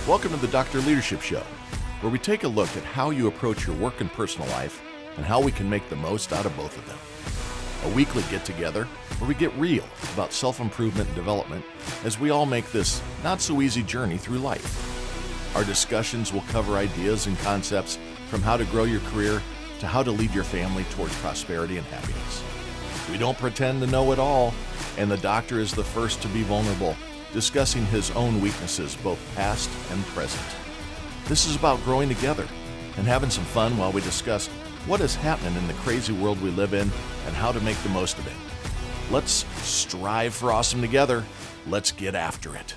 Welcome to the Dr. Leadership Show, where we take a look at how you approach your work and personal life and how we can make the most out of both of them. A weekly get-together where we get real about self-improvement and development as we all make this not-so-easy journey through life. Our discussions will cover ideas and concepts from how to grow your career to how to lead your family towards prosperity and happiness. We don't pretend to know it all, and the doctor is the first to be vulnerable, discussing his own weaknesses, both past and present. This is about growing together and having some fun while we discuss what is happening in the crazy world we live in and how to make the most of it. Let's strive for awesome together. Let's get after it.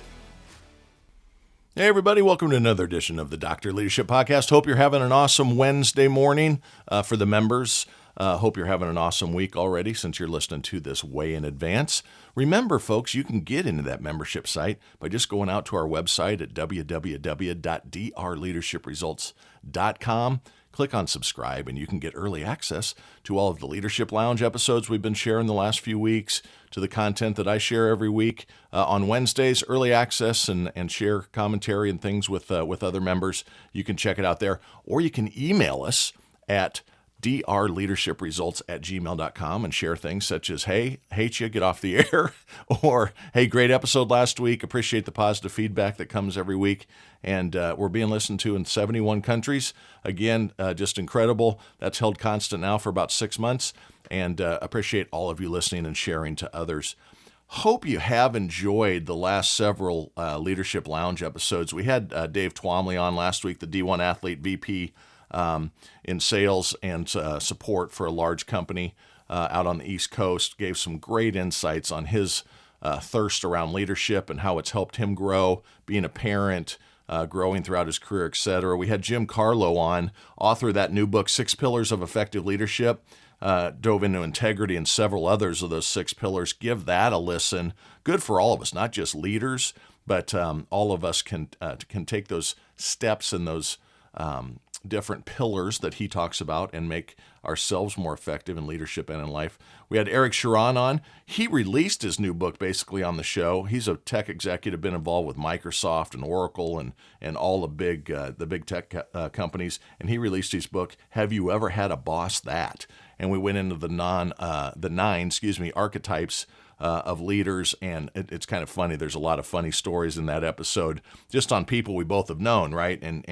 Hey everybody, welcome to another edition of the Dr. Leadership Podcast. Hope you're having an awesome Wednesday morning for the members. Hope you're having an awesome week already since you're listening to this way in advance. Remember, folks, you can get into that membership site by just going out to our website at www.drleadershipresults.com. Click on subscribe, and you can get early access to all of the Leadership Lounge episodes we've been sharing the last few weeks, to the content that I share every week on Wednesdays, early access and share commentary and things with other members. You can check it out there, or you can email us at drleadershipresults@gmail.com and share things such as, hey, hate you, get off the air, or, hey, great episode last week, appreciate the positive feedback that comes every week, and we're being listened to in 71 countries. Again, just incredible. That's held constant now for about 6 months, and appreciate all of you listening and sharing to others. Hope you have enjoyed the last several Leadership Lounge episodes. We had Dave Twomley on last week, the D1 athlete VP in sales and support for a large company out on the East Coast. Gave some great insights on his thirst around leadership and how it's helped him grow, being a parent, growing throughout his career, etc. We had Jim Carlo on, author of that new book, 6 Pillars of Effective Leadership. Dove into integrity and several others of those 6 pillars. Give that a listen. Good for all of us, not just leaders, but all of us can take those steps and those different pillars that he talks about and make ourselves more effective in leadership and in life. We had Eric Sharon on. He released his new book basically on the show. He's a tech executive, been involved with Microsoft and Oracle and all the big tech companies. And he released his book, Have You Ever Had a Boss That? And we went into the nine archetypes of leaders, and it's kind of funny. There's a lot of funny stories in that episode, just on people we both have known, right? And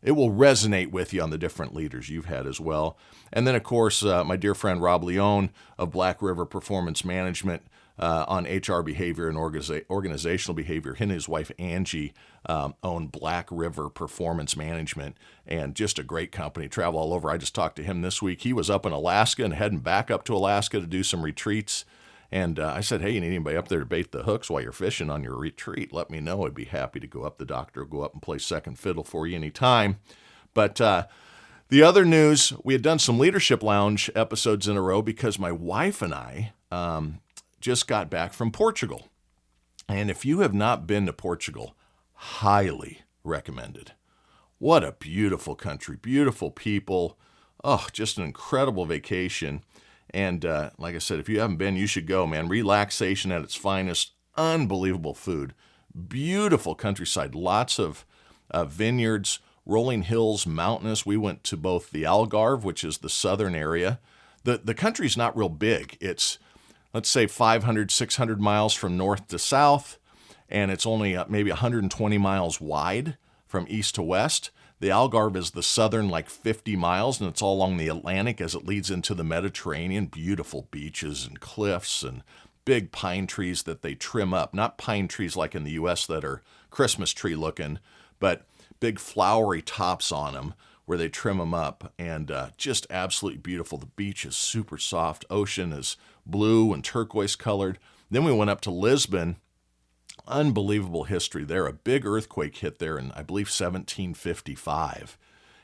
it will resonate with you on the different leaders you've had as well. And then, of course, my dear friend Rob Leone of Black River Performance Management on HR behavior and organizational behavior. He and his wife Angie own Black River Performance Management, and just a great company. Travel all over. I just talked to him this week. He was up in Alaska and heading back up to Alaska to do some retreats. And I said, hey, you need anybody up there to bait the hooks while you're fishing on your retreat? Let me know. I'd be happy to go up. The doctor will go up and play second fiddle for you anytime. But the other news, we had done some Leadership Lounge episodes in a row because my wife and I just got back from Portugal. And if you have not been to Portugal, highly recommended. What a beautiful country, beautiful people. Oh, just an incredible vacation. And like I said, if you haven't been, you should go, man. Relaxation at its finest, unbelievable food, beautiful countryside, lots of vineyards, rolling hills, mountainous. We went to both the Algarve, which is the southern area. The country's not real big. It's, let's say, 500, 600 miles from north to south, and it's only maybe 120 miles wide from east to west. The Algarve is the southern, 50 miles, and it's all along the Atlantic as it leads into the Mediterranean. Beautiful beaches and cliffs and big pine trees that they trim up. Not pine trees like in the U.S. that are Christmas tree looking, but big flowery tops on them where they trim them up, and just absolutely beautiful. The beach is super soft. Ocean is blue and turquoise colored. Then we went up to Lisbon. Unbelievable history there. A big earthquake hit there in, I believe, 1755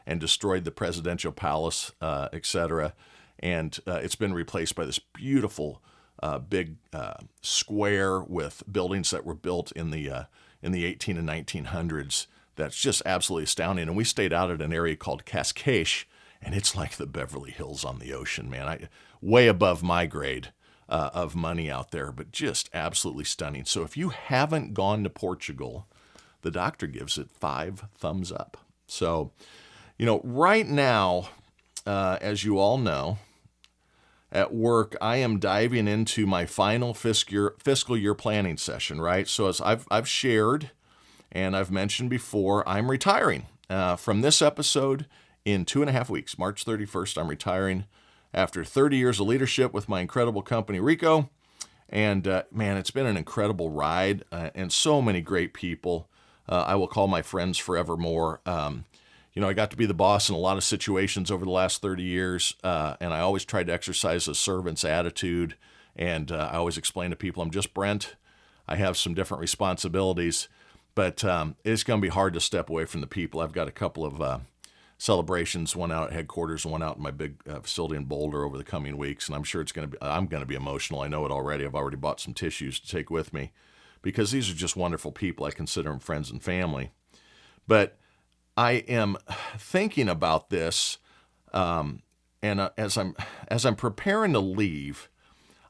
and destroyed the presidential palace, etc. And it's been replaced by this beautiful big square with buildings that were built in the 18 and 1900s. That's just absolutely astounding. And we stayed out at an area called Cascais, and it's like the Beverly Hills on the ocean, man. Way above my grade of money out there, but just absolutely stunning. So if you haven't gone to Portugal, the doctor gives it 5 thumbs up. So, right now, as you all know, at work, I am diving into my final fiscal year planning session, right? So as I've shared and I've mentioned before, I'm retiring from this episode in 2.5 weeks. March 31st, I'm retiring after 30 years of leadership with my incredible company, Rico. And man, it's been an incredible ride and so many great people. I will call my friends forevermore. I got to be the boss in a lot of situations over the last 30 years, and I always tried to exercise a servant's attitude. And I always explain to people, I'm just Brent. I have some different responsibilities, but it's going to be hard to step away from the people. I've got a couple of celebrations, one out at headquarters, one out in my big facility in Boulder over the coming weeks, and I'm sure I'm going to be emotional. I know it already. I've already bought some tissues to take with me because these are just wonderful people. I consider them friends and family. But I am thinking about this, and as I'm preparing to leave,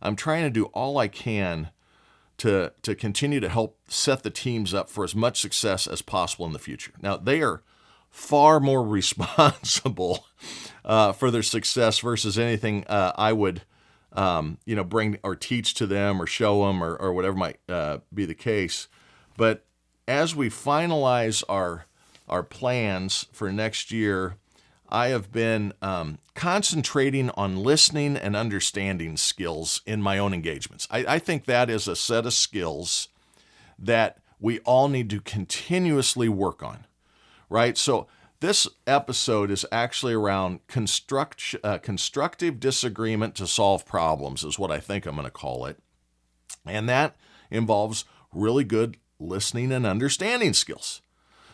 I'm trying to do all I can to continue to help set the teams up for as much success as possible in the future. Now, they are far more responsible for their success versus anything I would, bring or teach to them or show them or whatever might be the case. But as we finalize our plans for next year, I have been concentrating on listening and understanding skills in my own engagements. I think that is a set of skills that we all need to continuously work on, right? So this episode is actually around constructive disagreement to solve problems is what I think I'm going to call it. And that involves really good listening and understanding skills.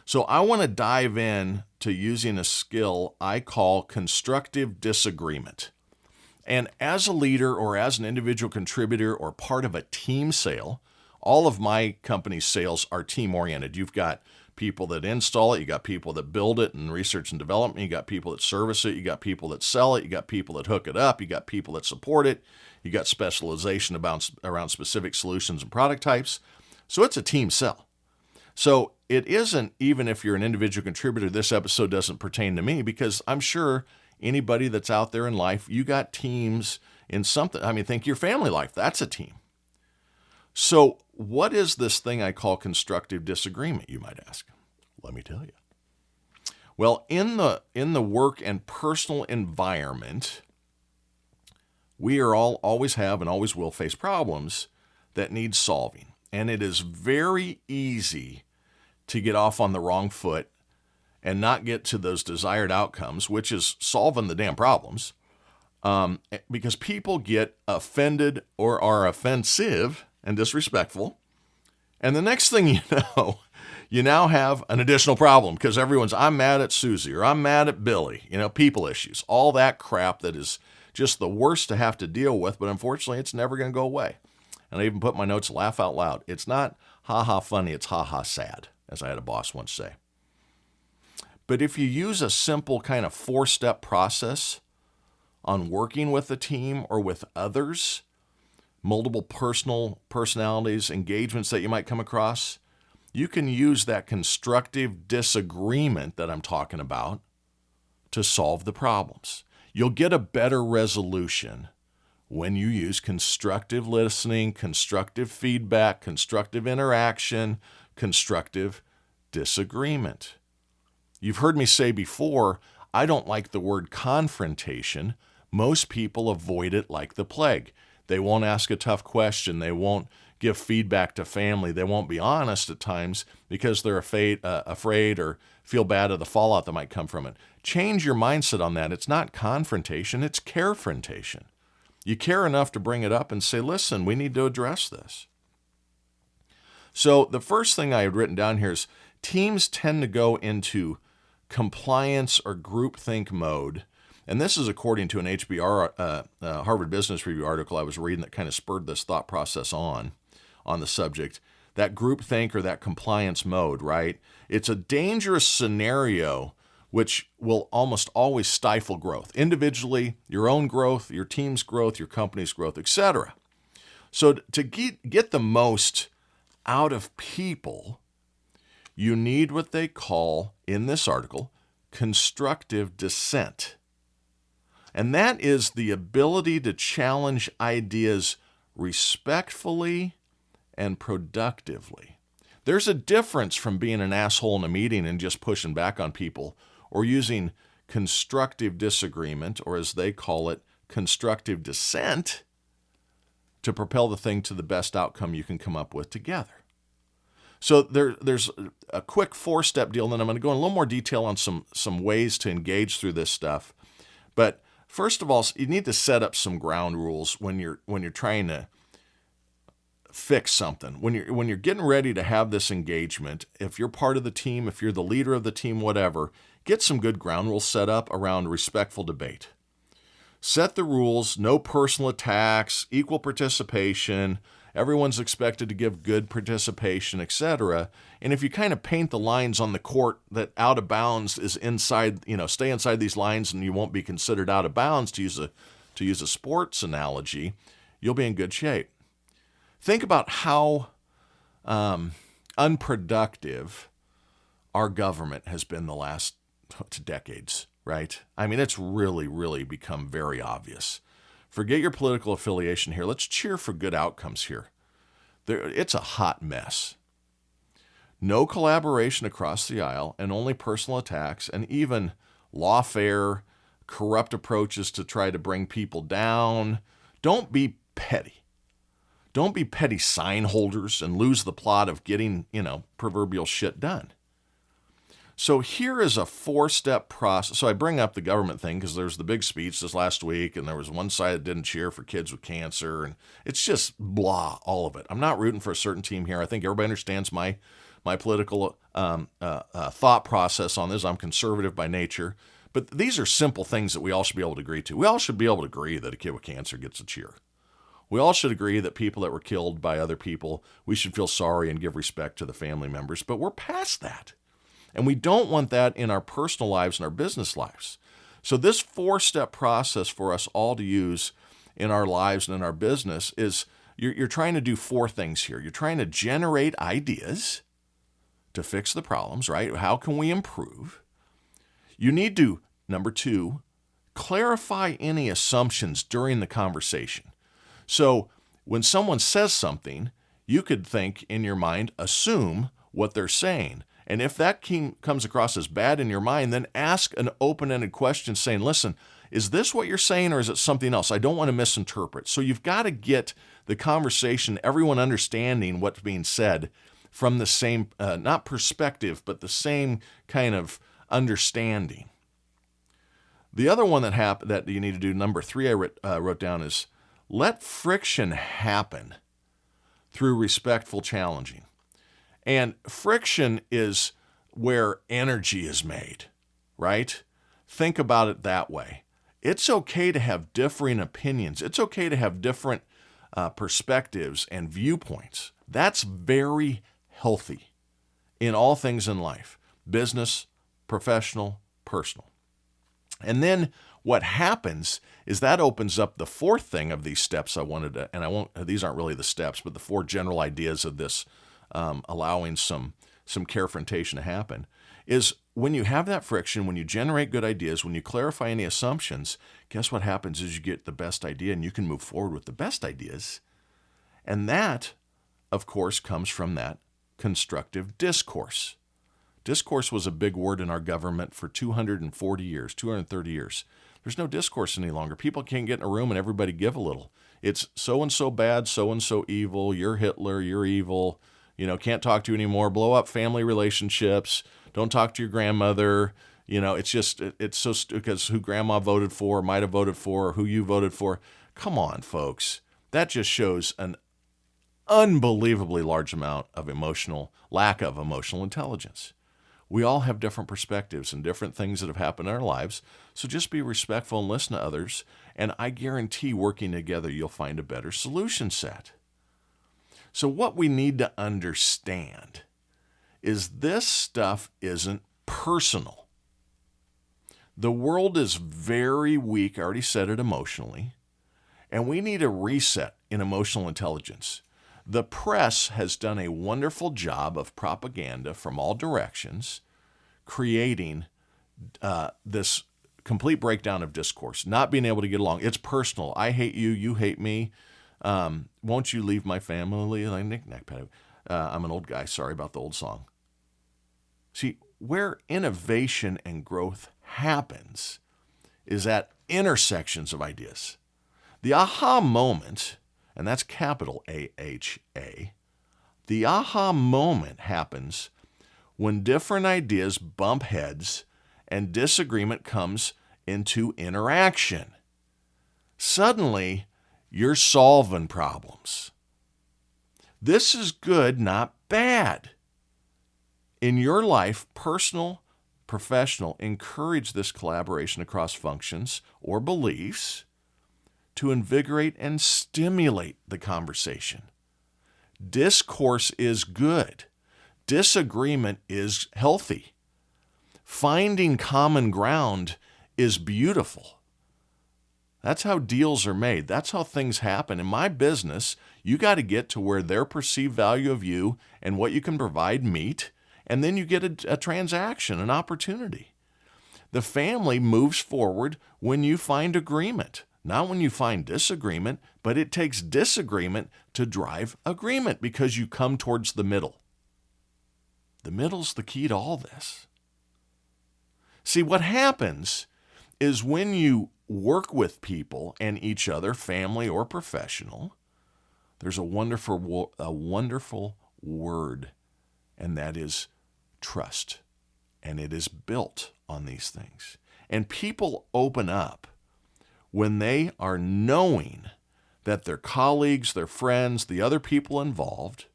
So I want to dive in to using a skill I call constructive disagreement. And as a leader or as an individual contributor or part of a team sale, all of my company's sales are team-oriented. You've got people that install it, you got people that build it and research and development, you got people that service it, you got people that sell it, you got people that hook it up, you got people that support it, you got specialization around specific solutions and product types. So it's a team sell. So it isn't, even if you're an individual contributor, this episode doesn't pertain to me because I'm sure anybody that's out there in life, you got teams in something. I mean, think your family life, that's a team. So what is this thing I call constructive disagreement, you might ask? Let me tell you. Well, in the work and personal environment, we are always have and always will face problems that need solving. And it is very easy to get off on the wrong foot and not get to those desired outcomes, which is solving the damn problems, because people get offended or are offensive and disrespectful. And the next thing you know, you now have an additional problem because I'm mad at Susie or I'm mad at Billy, people issues, all that crap that is just the worst to have to deal with. But unfortunately, it's never going to go away. And I even put my notes, laugh out loud. It's not ha-ha funny, it's ha-ha sad, as I had a boss once say. But if you use a simple kind of 4-step process on working with a team or with others, multiple personalities, engagements that you might come across, you can use that constructive disagreement that I'm talking about to solve the problems. You'll get a better resolution when you use constructive listening, constructive feedback, constructive interaction, constructive disagreement. You've heard me say before, I don't like the word confrontation. Most people avoid it like the plague. They won't ask a tough question. They won't give feedback to family. They won't be honest at times because they're afraid or feel bad of the fallout that might come from it. Change your mindset on that. It's not confrontation, it's carefrontation. You care enough to bring it up and say, listen, we need to address this. So the first thing I had written down here is teams tend to go into compliance or groupthink mode. And this is according to an HBR, Harvard Business Review article I was reading that kind of spurred this thought process on the subject. That groupthink or that compliance mode, right? It's a dangerous scenario which will almost always stifle growth. Individually, your own growth, your team's growth, your company's growth, etc. So to get the most out of people, You need what they call, in this article, constructive dissent. And that is the ability to challenge ideas respectfully and productively. There's a difference from being an asshole in a meeting and just pushing back on people, or using constructive disagreement, or as they call it, constructive dissent, to propel the thing to the best outcome you can come up with together. So there's a quick 4-step deal, and then I'm going to go in a little more detail on some ways to engage through this stuff. But first of all, you need to set up some ground rules when you're trying to fix something. When you're getting ready to have this engagement, if you're part of the team, if you're the leader of the team, whatever, get some good ground rules set up around respectful debate. Set the rules, no personal attacks, equal participation, everyone's expected to give good participation, etc. And if you kind of paint the lines on the court that out of bounds is inside, stay inside these lines and you won't be considered out of bounds, to use a sports analogy, you'll be in good shape. Think about how unproductive our government has been the last decades, right? I mean, it's really, really become very obvious. Forget your political affiliation here. Let's cheer for good outcomes here. It's a hot mess. No collaboration across the aisle, and only personal attacks, and even lawfare, corrupt approaches to try to bring people down. Don't be petty. Don't be petty sign holders and lose the plot of getting, proverbial shit done. So here is a 4-step process. So I bring up the government thing because there's the big speech this last week, and there was one side that didn't cheer for kids with cancer, and it's just blah, all of it. I'm not rooting for a certain team here. I think everybody understands my political thought process on this. I'm conservative by nature. But these are simple things that we all should be able to agree to. We all should be able to agree that a kid with cancer gets a cheer. We all should agree that people that were killed by other people, we should feel sorry and give respect to the family members. But we're past that. And we don't want that in our personal lives and our business lives. So this 4-step process for us all to use in our lives and in our business is you're trying to do 4 things here. You're trying to generate ideas to fix the problems, right? How can we improve? You need to, number 2, clarify any assumptions during the conversation. So when someone says something, you could think in your mind, assume what they're saying. And if that comes across as bad in your mind, then ask an open-ended question saying, listen, is this what you're saying or is it something else? I don't want to misinterpret. So you've got to get the conversation, everyone understanding what's being said from the same, not perspective, but the same kind of understanding. The other one that you need to do, number 3 I wrote down, is let friction happen through respectful challenging. And friction is where energy is made, right? Think about it that way. It's okay to have differing opinions. It's okay to have different perspectives and viewpoints. That's very healthy in all things in life, business, professional, personal. And then what happens is that opens up the 4th thing of these steps I wanted to, and these aren't really the steps, but the 4 general ideas of this allowing some carefrontation to happen, is when you have that friction, when you generate good ideas, when you clarify any assumptions, guess what happens is you get the best idea and you can move forward with the best ideas. And that, of course, comes from that constructive discourse. Discourse was a big word in our government for 240 years, 230 years. There's no discourse any longer. People can't get in a room and everybody give a little. It's so-and-so bad, so-and-so evil, you're Hitler, you're evil, can't talk to you anymore, blow up family relationships, don't talk to your grandmother. It's so because who grandma voted for, might have voted for, or who you voted for. Come on, folks. That just shows an unbelievably large amount of lack of emotional intelligence. We all have different perspectives and different things that have happened in our lives, so just be respectful and listen to others, and I guarantee working together you'll find a better solution set. So what we need to understand is this stuff isn't personal. The world is very weak, I already said it, emotionally, and we need a reset in emotional intelligence. The press has done a wonderful job of propaganda from all directions, creating this complete breakdown of discourse, not being able to get along. It's personal. I hate you. You hate me. Won't you leave my family? Like knick-knack, I'm an old guy. Sorry about the old song. See, where innovation and growth happens is at intersections of ideas. The aha moment, and that's capital A-H-A, the aha moment happens when different ideas bump heads and disagreement comes into interaction. Suddenly, you're solving problems. This is good, not bad. In your life, personal, professional, encourage this collaboration across functions or beliefs to invigorate and stimulate the conversation. Discourse is good. Disagreement is healthy. Finding common ground is beautiful. That's how deals are made. That's how things happen. In my business, you got to get to where their perceived value of you and what you can provide meet, and then you get a transaction, an opportunity. The family moves forward when you find agreement, not when you find disagreement, but it takes disagreement to drive agreement because you come towards the middle. The middle's the key to all this. See, what happens is when you work with people and each other, family or professional, there's a wonderful word, and that is trust. And it is built on these things. And people open up when they are knowing that their colleagues, their friends, the other people involved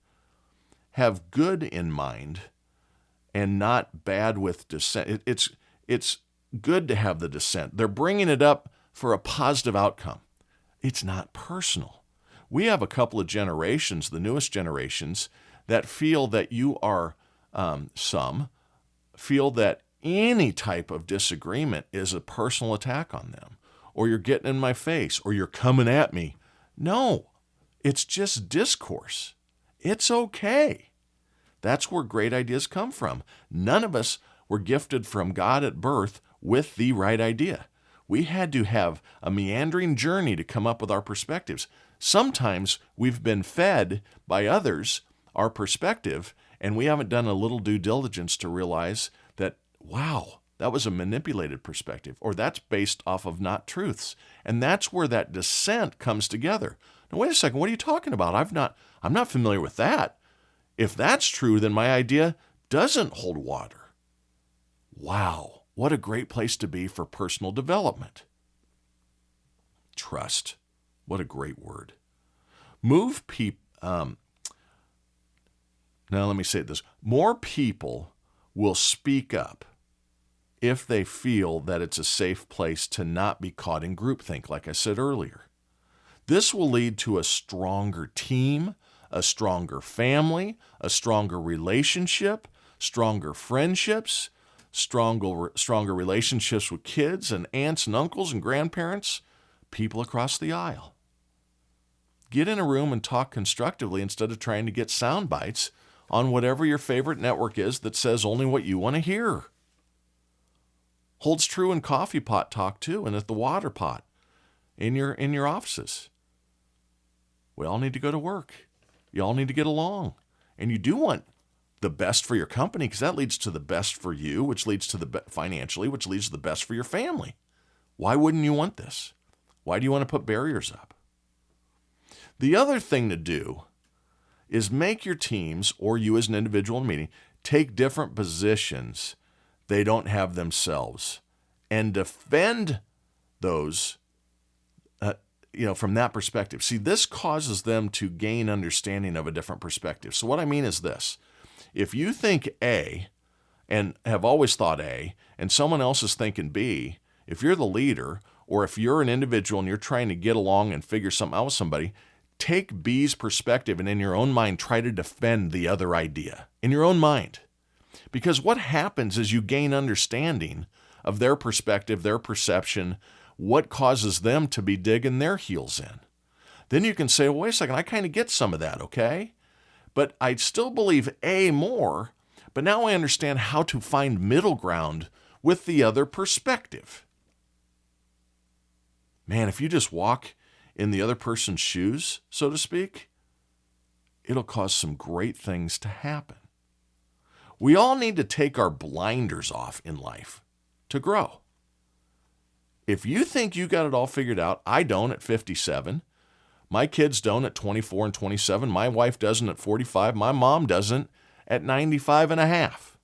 have good in mind and not bad with dissent. It's good to have the dissent. They're bringing it up for a positive outcome. It's not personal. We have a couple of generations, the newest generations, that feel that you are, some feel that any type of disagreement is a personal attack on them, or you're getting in my face, or you're coming at me. No, it's just discourse. It's okay. That's where great ideas come from. None of us were gifted from God at birth with the right idea. We had to have a meandering journey to come up with our perspectives. Sometimes we've been fed by others our perspective, and we haven't done a little due diligence to realize that, wow, that was a manipulated perspective, or that's based off of not truths. And that's where that dissent comes together. Now, wait a second, what are you talking about? I'm not familiar with that. If that's true, then my idea doesn't hold water. Wow, what a great place to be for personal development. Trust. What a great word. Now let me say this. More people will speak up if they feel that it's a safe place to not be caught in groupthink, like I said earlier. This will lead to a stronger team, a stronger family, a stronger relationship, stronger friendships, stronger relationships with kids and aunts and uncles and grandparents, people across the aisle. Get in a room and talk constructively instead of trying to get sound bites on whatever your favorite network is that says only what you want to hear. Holds true in coffee pot talk too, and at the water pot in your offices. We all need to go to work. You all need to get along. And you do want the best for your company, because that leads to the best for you, which leads to the financially, which leads to the best for your family. Why wouldn't you want this? Why do you want to put barriers up? The other thing to do is make your teams, or you as an individual in a meeting, take different positions they don't have themselves and defend those from that perspective. See, this causes them to gain understanding of a different perspective. So what I mean is this. If you think A and have always thought A, and someone else is thinking B, if you're the leader, or if you're an individual and you're trying to get along and figure something out with somebody, take B's perspective and in your own mind try to defend the other idea in your own mind. Because what happens is you gain understanding of their perspective, their perception, what causes them to be digging their heels in. then you can say, well, wait a second, I kind of get some of that, okay? But I still believe A more, but now I understand how to find middle ground with the other perspective. Man, if you just walk in the other person's shoes, so to speak, it'll cause some great things to happen. We all need to take our blinders off in life to grow. If you think you got it all figured out, I don't at 57. My kids don't at 24 and 27. My wife doesn't at 45. My mom doesn't at 95 and a half.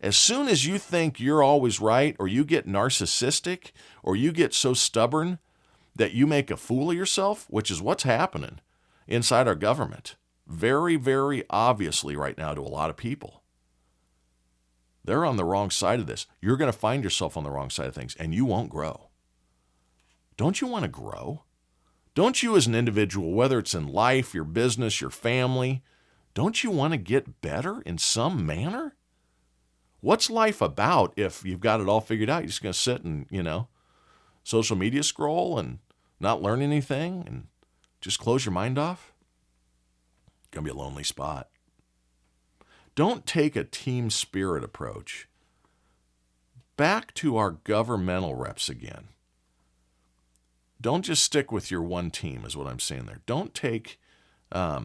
As soon as you think you're always right, or you get narcissistic, or you get so stubborn that you make a fool of yourself, which is what's happening inside our government, very, very obviously right now to a lot of people. They're on the wrong side of this. You're going to find yourself on the wrong side of things, and you won't grow. Don't you want to grow? Don't you as an individual, whether it's in life, your business, your family, don't you want to get better in some manner? What's life about if you've got it all figured out? You're just going to sit and, social media scroll and not learn anything and just close your mind off? It's going to be a lonely spot. Don't take a team spirit approach. Back to our governmental reps again. Don't just stick with your one team is what I'm saying there. Don't take, I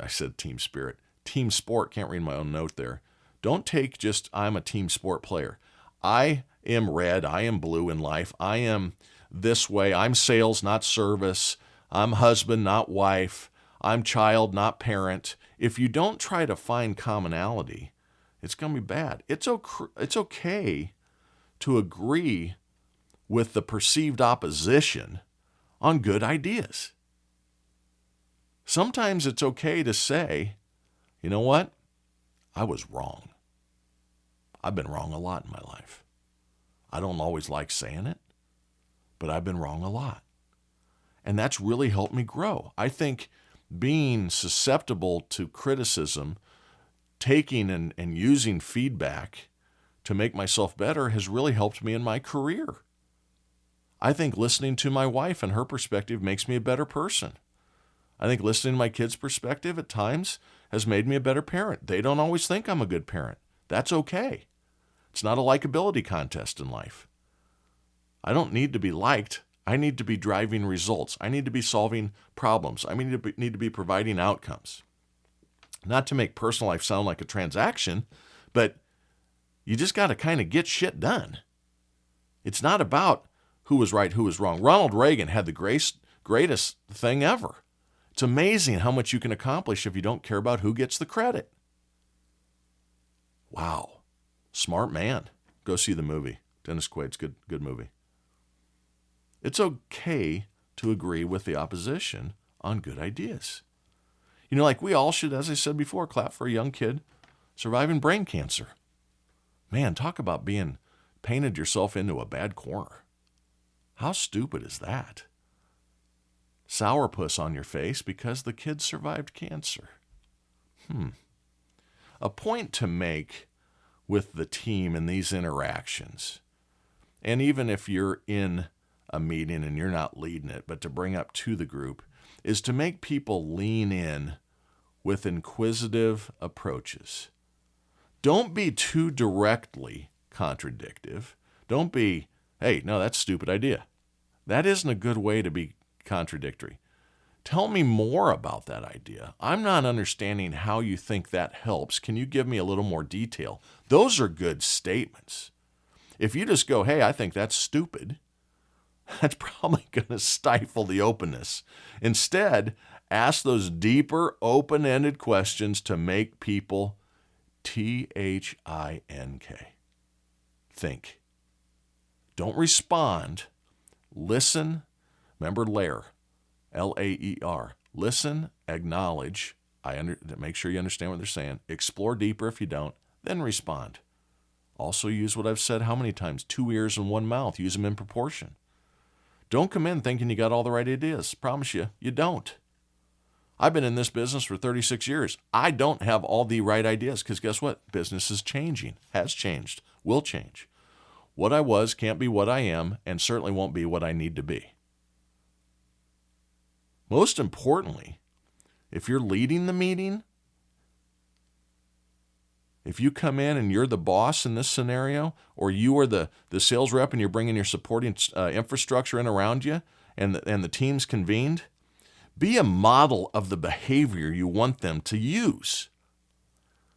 said team spirit, team sport, can't read my own note there. Don't take just, I'm a team sport player. I am red, I am blue in life, I am this way, I'm sales, not service, I'm husband, not wife, I'm child, not parent. If you don't try to find commonality, it's going to be bad. It's okay to agree with the perceived opposition on good ideas. Sometimes it's okay to say, you know what? I was wrong. I've been wrong a lot in my life. I don't always like saying it, but I've been wrong a lot. And that's really helped me grow. I think being susceptible to criticism, taking and using feedback to make myself better has really helped me in my career. I think listening to my wife and her perspective makes me a better person. I think listening to my kids' perspective at times has made me a better parent. They don't always think I'm a good parent. That's okay. It's not a likability contest in life. I don't need to be liked. I need to be driving results. I need to be solving problems. I need to be providing outcomes. Not to make personal life sound like a transaction, but you just got to kind of get shit done. It's not about who was right, who was wrong. Ronald Reagan had the greatest thing ever. It's amazing how much you can accomplish if you don't care about who gets the credit. Wow. Smart man. Go see the movie. Dennis Quaid's good movie. It's okay to agree with the opposition on good ideas. Like we all should, as I said before, clap for a young kid surviving brain cancer. Man, talk about being painted yourself into a bad corner. How stupid is that? Sourpuss on your face because the kid survived cancer. A point to make with the team in these interactions, and even if you're in a meeting and you're not leading it, but to bring up to the group, is to make people lean in with inquisitive approaches. Don't be too directly contradictive. Don't be, hey, no, that's a stupid idea. That isn't a good way to be contradictory. Tell me more about that idea. I'm not understanding how you think that helps. Can you give me a little more detail? Those are good statements. If you just go, hey, I think that's stupid, that's probably going to stifle the openness. Instead, ask those deeper, open-ended questions to make people think. Think. Don't respond. Listen. Remember Lair. L-A-E-R. Listen, acknowledge, make sure you understand what they're saying, explore deeper if you don't, then respond. Also use what I've said how many times? 2 ears and 1 mouth. Use them in proportion. Don't come in thinking you got all the right ideas. Promise you, you don't. I've been in this business for 36 years. I don't have all the right ideas because guess what? Business is changing, has changed, will change. What I was can't be what I am and certainly won't be what I need to be. Most importantly, if you're leading the meeting, if you come in and you're the boss in this scenario, or you are the sales rep and you're bringing your supporting infrastructure in around you, and the team's convened, be a model of the behavior you want them to use.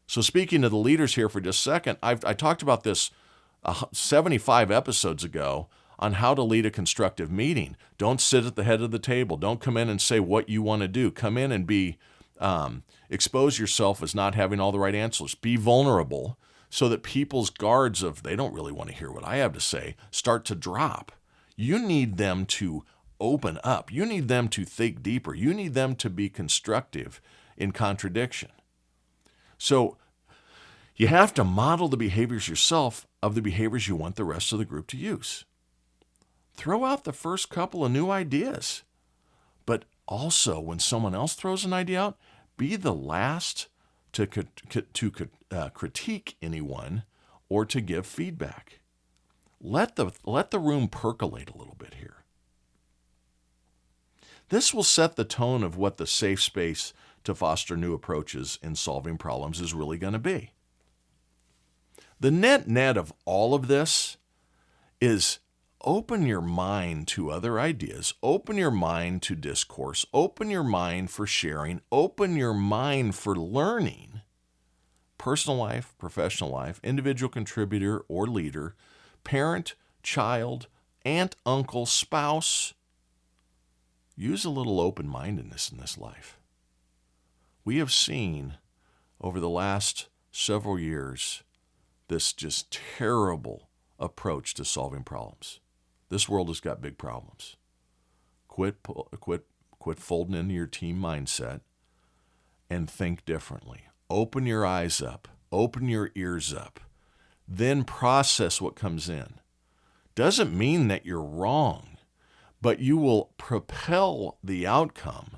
So speaking to the leaders here for just a second, I talked about this 75 episodes ago on how to lead a constructive meeting. Don't sit at the head of the table. Don't come in and say what you want to do. Come in and expose yourself as not having all the right answers. Be vulnerable so that people's guards of they don't really want to hear what I have to say start to drop. You need them to open up. You need them to think deeper. You need them to be constructive in contradiction. So you have to model the behaviors yourself of the behaviors you want the rest of the group to use. Throw out the first couple of new ideas. But also, when someone else throws an idea out, be the last to critique anyone or to give feedback. Let the room percolate a little bit here. This will set the tone of what the safe space to foster new approaches in solving problems is really going to be. The net of all of this is open your mind to other ideas, open your mind to discourse, open your mind for sharing, open your mind for learning. Personal life, professional life, individual contributor or leader, parent, child, aunt, uncle, spouse. Use a little open-mindedness in this life. We have seen over the last several years this just terrible approach to solving problems. This world has got big problems. Quit folding into your team mindset and think differently. Open your eyes up. Open your ears up. Then process what comes in. Doesn't mean that you're wrong, but you will propel the outcome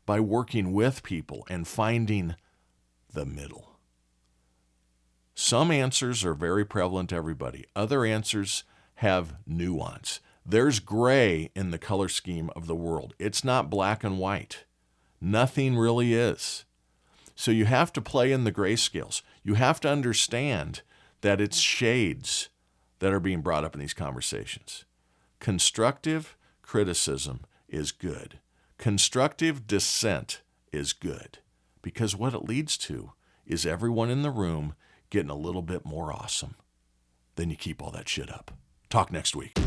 by working with people and finding the middle. Some answers are very prevalent to everybody. Other answers have nuance. There's gray in the color scheme of the world. It's not black and white. Nothing really is. So you have to play in the grayscales. You have to understand that it's shades that are being brought up in these conversations. Constructive criticism is good. Constructive dissent is good, because what it leads to is everyone in the room getting a little bit more awesome. Then you keep all that shit up. Talk next week.